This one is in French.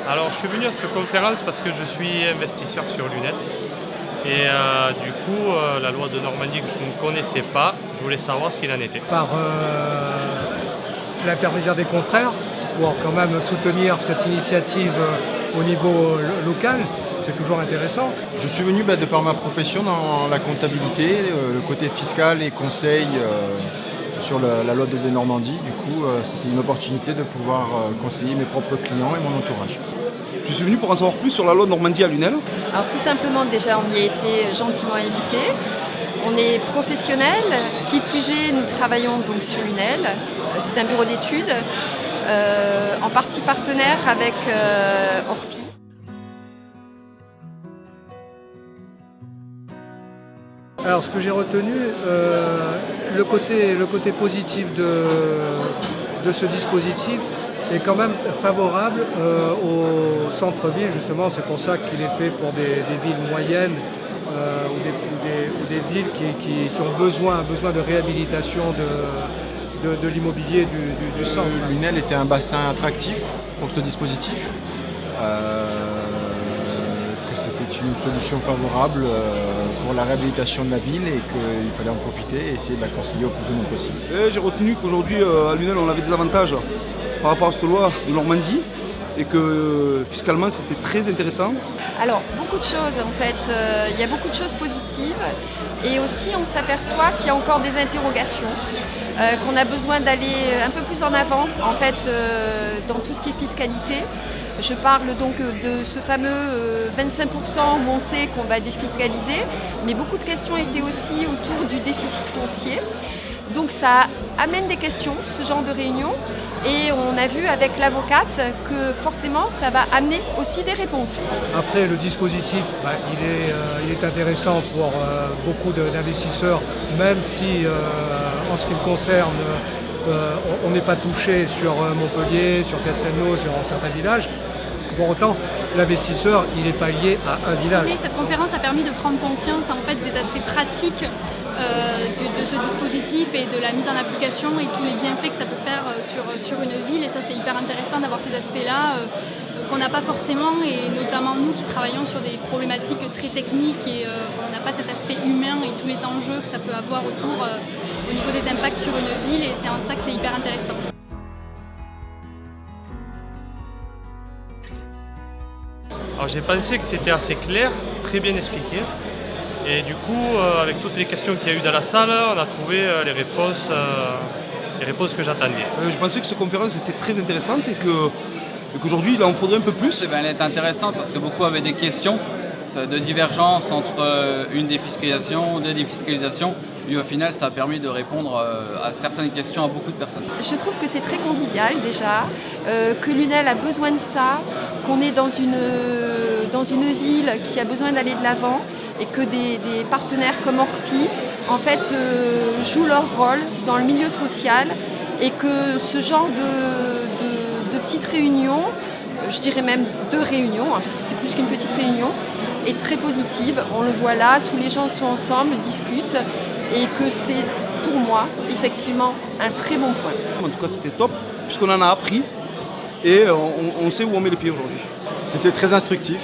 Alors, je suis venu à cette conférence parce que je suis investisseur sur Lunel. Et du coup, la loi de Normandie que je ne connaissais pas, je voulais savoir ce qu'il en était. Par l'intermédiaire des confrères, pour quand même soutenir cette initiative au niveau local, c'est toujours intéressant. Je suis venu de par ma profession dans la comptabilité, le côté fiscal et conseil sur la loi de Normandie. Du coup, c'était une opportunité de pouvoir conseiller mes propres clients et mon entourage. Je suis venu pour en savoir plus sur la loi de Normandie à Lunel. Alors tout simplement, déjà, on y a été gentiment invité. On est professionnels, qui plus est, nous travaillons donc sur Lunel. C'est un bureau d'études, en partie partenaire avec Orpi. Alors ce que j'ai retenu, le côté positif de ce dispositif est quand même favorable au centre-ville, justement. C'est pour ça qu'il est fait pour des villes moyennes ou des villes qui ont besoin de réhabilitation de l'immobilier du centre. Lunel était un bassin attractif pour ce dispositif, que c'était une solution favorable pour la réhabilitation de la ville et qu'il fallait en profiter et essayer de la concilier au plus de monde possible. Et j'ai retenu qu'aujourd'hui à Lunel on avait des avantages par rapport à cette loi de Normandie et que fiscalement c'était très intéressant. Alors beaucoup de choses en fait, il y a beaucoup de choses positives et aussi on s'aperçoit qu'il y a encore des interrogations, qu'on a besoin d'aller un peu plus en avant en fait dans tout ce qui est fiscalité. Je parle donc de ce fameux 25% où on sait qu'on va défiscaliser, mais beaucoup de questions étaient aussi autour du déficit foncier. Donc ça amène des questions, ce genre de réunion, et on a vu avec l'avocate que forcément ça va amener aussi des réponses. Après, le dispositif, il est intéressant pour beaucoup d'investisseurs, même si en ce qui me concerne, on n'est pas touché sur Montpellier, sur Castelnau, sur certains villages. Pour autant, l'investisseur, il n'est pas lié à un village. Mais cette conférence a permis de prendre conscience en fait, des aspects pratiques de ce dispositif et de la mise en application et tous les bienfaits que ça peut faire sur une ville. Et ça, c'est hyper intéressant d'avoir ces aspects-là qu'on n'a pas forcément, et notamment nous qui travaillons sur des problématiques très techniques et on n'a pas cet aspect humain et tous les enjeux que ça peut avoir autour au niveau des impacts sur une ville, et c'est en ça que c'est hyper intéressant. Alors j'ai pensé que c'était assez clair, très bien expliqué. Et du coup, avec toutes les questions qu'il y a eu dans la salle, on a trouvé les réponses que j'attendais. Je pensais que cette conférence était très intéressante et qu'aujourd'hui il en faudrait un peu plus. Elle est intéressante parce que beaucoup avaient des questions de divergence entre une défiscalisation, deux défiscalisations. Et au final, ça a permis de répondre à certaines questions à beaucoup de personnes. Je trouve que c'est très convivial déjà, que Lunel a besoin de ça, qu'on est dans une ville qui a besoin d'aller de l'avant et que des partenaires comme Orpi en fait, jouent leur rôle dans le milieu social et que ce genre de petites réunions, je dirais même 2 réunions, parce que c'est plus qu'une petite réunion, est très positive. On le voit là, tous les gens sont ensemble, discutent, et que c'est pour moi effectivement un très bon point. En tout cas c'était top puisqu'on en a appris et on sait où on met les pieds aujourd'hui. C'était très instructif.